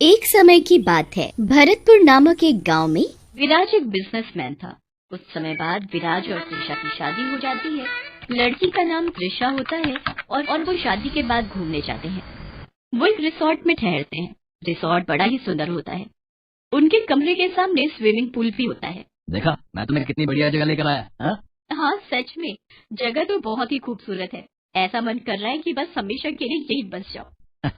एक समय की बात है, भरतपुर नामक एक गांव में विराज एक बिजनेसमैन था। कुछ समय बाद विराज और त्रिशा की शादी हो जाती है। लड़की का नाम त्रिशा होता है और वो शादी के बाद घूमने जाते हैं। वो एक रिसोर्ट में ठहरते हैं। रिसोर्ट बड़ा ही सुंदर होता है। उनके कमरे के सामने स्विमिंग पूल भी होता है। देखा, मैं तुम्हें कितनी बढ़िया जगह लेकर आया। हाँ, सच में जगह तो बहुत ही खूबसूरत है। ऐसा मन कर रहा है कि बस हमेशा के लिए यही बस जाओ।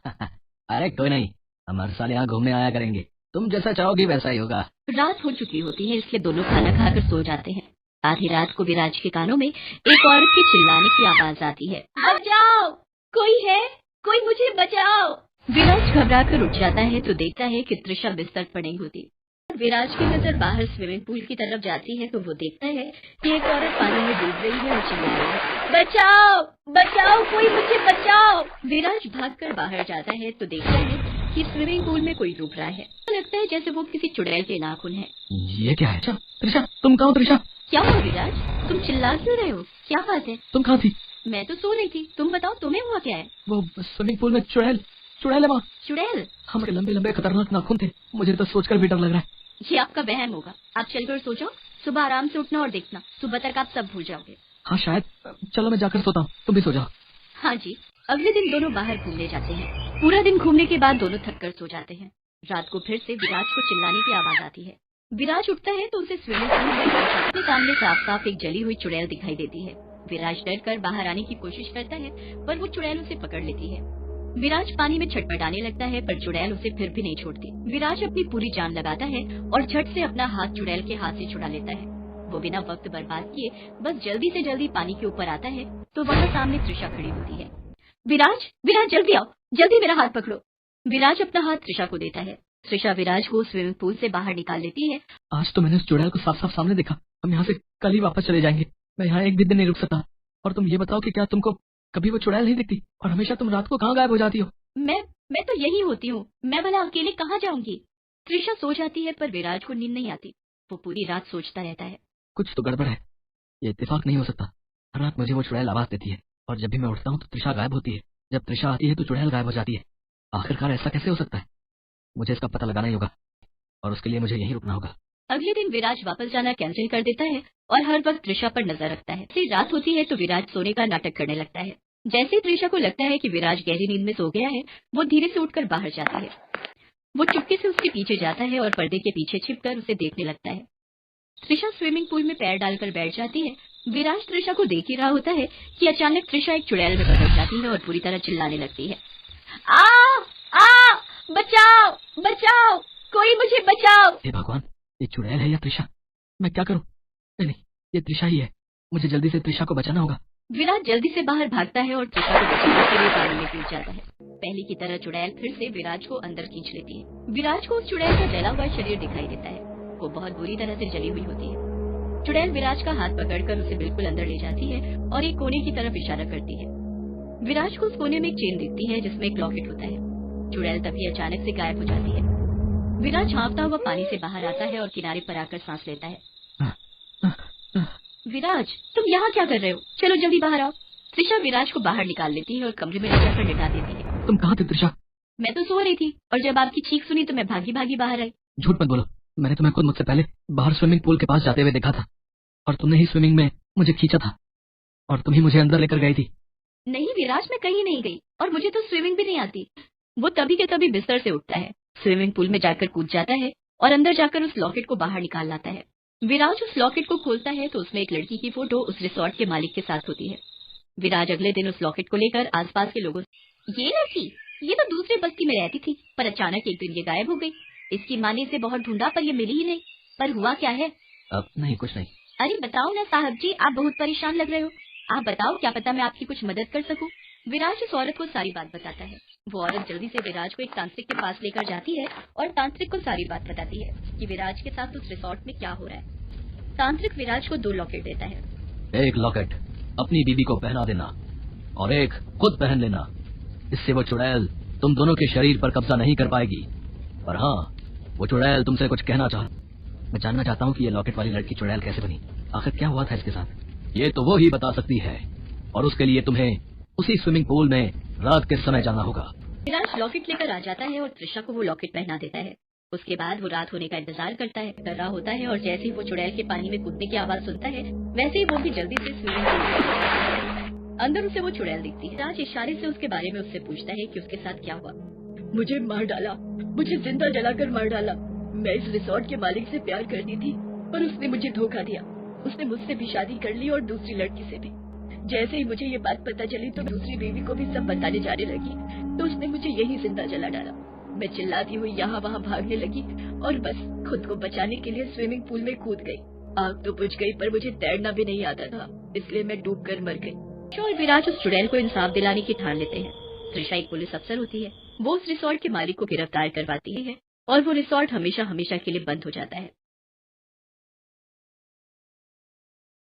अरे कोई नहीं, हम हर साल यहाँ घूमने आया करेंगे। तुम जैसा चाहोगी वैसा ही होगा। रात हो चुकी होती है, इसलिए दोनों खाना खाकर सो जाते हैं। आधी रात को विराज के कानों में एक औरत की चिल्लाने की आवाज आती है। बचाओ, कोई है, कोई मुझे बचाओ। विराज घबराकर उठ जाता है तो देखता है कि त्रिशा बिस्तर पर नहीं होती। विराज की नजर बाहर स्विमिंग पूल की तरफ जाती है तो वो देखता है कि एक औरत पानी में डूब रही है और चिल्ला रही है, बचाओ, बचाओ, कोई मुझे बचाओ। विराज भागकर बाहर जाता है तो देखता है कि स्विमिंग पूल में कोई डूब रहा है। लगता है जैसे वो किसी चुड़ैल के नाखून है। ये क्या है? त्रिशा, तुम कहाँ हो? त्रिशा, क्या हुआ विराज, तुम चिल्ला क्यों रहे हो? क्या बात है? तुम कहाँ थी? मैं तो सो रही थी। तुम बताओ, तुम्हें हुआ क्या है? वो स्विमिंग पूल में चुड़ैल है वहाँ। चुड़ैल? हमारे लंबे लंबे खतरनाक नाखून थे। मुझे तो सोचकर भी डर लग रहा है। ये आपका वहम होगा। आप चलकर सो जाओ। सुबह आराम से उठना और देखना, सुबह तक आप सब भूल जाओगे। हाँ शायद। चलो मैं जाकर सोता हूँ, तुम भी सो जाओ। हाँ जी। अगले दिन दोनों बाहर घूमने जाते हैं। पूरा दिन घूमने के बाद दोनों थक कर सो जाते हैं। रात को फिर से विराज को चिल्लाने की आवाज आती है। विराज उठता है तो उसे स्विमिंग पूल में अपने सामने साफ साफ एक जली हुई चुड़ैल दिखाई देती है। विराज डर कर बाहर आने की कोशिश करता है पर वो चुड़ैल उसे पकड़ लेती है। विराज पानी में छटपटाने लगता है पर चुड़ैल उसे फिर भी नहीं छोड़ती। विराज अपनी पूरी जान लगाता है और झट से अपना हाथ चुड़ैल के हाथ से छुड़ा लेता है। वो बिना वक्त बर्बाद किए बस जल्दी से जल्दी पानी के ऊपर आता है तो वहाँ सामने त्रिशा खड़ी होती है। विराज, विराज जल्दी आओ, जल्दी मेरा हाथ पकड़ो। विराज अपना हाथ त्रिशा को देता है। त्रिशा विराज को स्विमिंग पूल से बाहर निकाल लेती है। आज तो मैंने उस चुड़ैल को साफ साफ सामने देखा। हम यहाँ से कल ही वापस चले जाएंगे। मैं यहाँ एक भी दिन नहीं रुक सकता। और तुम ये बताओ कि क्या तुमको कभी वो चुड़ैल नहीं दिखती? और हमेशा तुम रात को कहाँ गायब हो जाती हो? मैं तो यही होती हूँ। मैं भला अकेले कहाँ जाऊंगी? त्रिशा सो जाती है पर विराज को नींद नहीं आती। वो पूरी रात सोचता रहता है। कुछ तो गड़बड़ है। ये इत्तेफाक नहीं हो सकता। हर रात मुझे वो चुड़ैल आवाज देती है और जब भी मैं उठता हूँ तो त्रिशा गायब होती है। जब त्रिशा आती है तो चुड़ैल गायब हो जाती है। आखिरकार ऐसा कैसे हो सकता है? मुझे इसका पता लगाना ही होगा और उसके लिए मुझे यहीं रुकना होगा। अगले दिन विराज वापस जाना कैंसिल कर देता है और हर वक्त त्रिशा पर नजर रखता है। फिर रात होती है तो विराज सोने का नाटक करने लगता है। जैसे त्रिशा को लगता है कि विराज गहरी नींद में सो गया है, वो धीरे से उठकर बाहर जाती है। वो चुपके से उसके पीछे जाता है और पर्दे के पीछे छिपकर उसे देखने लगता है। त्रिशा स्विमिंग पूल में पैर डालकर बैठ जाती है। विराज त्रिशा को देख ही रहा होता है कि अचानक त्रिशा एक चुड़ैल में बदल जाती है और पूरी तरह चिल्लाने लगती है, आ, आ, बचाओ, बचाओ, कोई मुझे बचाओ। हे भगवान, ये चुड़ैल है या त्रिशा? मैं क्या करूं? नहीं, ये त्रिशा ही है। मुझे जल्दी से त्रिशा को बचाना होगा। विराज जल्दी से बाहर भागता है और त्रिशा को बचाने के लिए पानी में कूद जाता है। पहले की तरह चुड़ैल फिर से विराज को अंदर खींच लेती है। विराज को उस चुड़ैल का जला हुआ शरीर दिखाई देता है। वो बहुत बुरी तरह से जली हुई होती है। चुड़ैल विराज का हाथ पकड़कर उसे बिल्कुल अंदर ले जाती है और एक कोने की तरफ इशारा करती है। विराज को उस कोने में एक चेन दिखती है जिसमें एक लॉकेट होता है। चुड़ैल तभी अचानक से गायब हो जाती है। विराज हाँफता हुआ पानी से बाहर आता है और किनारे पर आकर सांस लेता है। विराज, तुम यहाँ क्या कर रहे हो? चलो जल्दी बाहर आओ। त्रिशा विराज को बाहर निकाल लेती है और कमरे में ले जाकर लिटा देती है। तुम कहाँ थे त्रिशा? मैं तो सो रही थी और जब आपकी चीख सुनी तो मैं भागी भागी बाहर आई। झूठ मत बोलो। मैंने तुम्हें खुद मुझसे पहले बाहर स्विमिंग पूल के पास जाते हुए देखा था और तुमने ही स्विमिंग में मुझे खींचा था और तुम ही मुझे अंदर लेकर गई थी। नहीं विराज, मैं कहीं नहीं गई और मुझे तो स्विमिंग भी नहीं आती। वो तभी के तभी बिस्तर से उठता है, स्विमिंग पूल में जाकर कूद जाता है और अंदर जाकर उस लॉकेट को बाहर निकाल लाता है। विराज उस लॉकेट को खोलता है तो उसमें एक लड़की की फोटो उस रिसोर्ट के मालिक के साथ होती है। विराज अगले दिन उस लॉकेट को लेकर आसपास के लोगों से, ये लड़की, ये तो दूसरी बस्ती में रहती थी पर अचानक एक दिन ये गायब हो गई। इसकी माँ ने इसे बहुत ढूंढा पर ये मिली ही नहीं। पर हुआ क्या है? अब नहीं, कुछ नहीं। अरे बताओ ना साहब जी, आप बहुत परेशान लग रहे हो। आप बताओ, क्या पता मैं आपकी कुछ मदद कर सकूं। विराज उस औरत को सारी बात बताता है। वो औरत जल्दी से विराज को एक तांत्रिक के पास लेकर जाती है और तांत्रिक को सारी बात बताती है कि विराज के साथ उस रिसोर्ट में क्या हो रहा है। तांत्रिक विराज को 2 लॉकेट देता है। एक लॉकेट अपनी बीबी को पहना देना और एक खुद पहन लेना। इससे वो चुड़ैल तुम दोनों के शरीर पर कब्जा नहीं कर पाएगी। पर हाँ, वो चुड़ैल तुमसे कुछ कहना मैं जानना चाहता हूँ कि ये लॉकेट वाली लड़की चुड़ैल कैसे बनी? आखिर क्या हुआ था इसके साथ? ये तो वो ही बता सकती है और उसके लिए तुम्हें उसी स्विमिंग पूल में रात के समय जाना होगा। विराज लॉकेट लेकर आ जाता है और त्रिशा को वो लॉकेट पहना देता है। उसके बाद वो रात होने का इंतजार करता है, डर रहा होता है और जैसे ही वो चुड़ैल के पानी में कूदने की आवाज सुनता है वैसे ही वो भी जल्दी से स्विमिंग पूल में कूद जाता है। अंदर उसे वो चुड़ैल दिखती है। राज इशारे से उसके बारे में उससे पूछता है कि उसके साथ क्या हुआ। मुझे मार डाला, मुझे जिंदा जलाकर मार डाला। मैं इस रिसोर्ट के मालिक से प्यार करती थी पर उसने मुझे धोखा दिया। उसने मुझसे भी शादी कर ली और दूसरी लड़की से भी। जैसे ही मुझे ये बात पता चली तो दूसरी बीवी को भी सब बताने जाने लगी, तो उसने मुझे यही जिंदा जला डाला। मैं चिल्लाती हुई यहाँ वहाँ भागने लगी और बस खुद को बचाने के लिए स्विमिंग पूल में कूद गई। आग तो बुझ गई पर मुझे तैरना भी नहीं आता था, इसलिए मैं डूबकर मर गई। त्रिशा और विराज उस चुड़ैल को इंसाफ दिलाने की ठान लेते हैं। त्रिशा एक पुलिस अफसर होती है, वो उस रिसोर्ट के मालिक को गिरफ्तार करवाती है और वो रिसोर्ट हमेशा हमेशा के लिए बंद हो जाता है।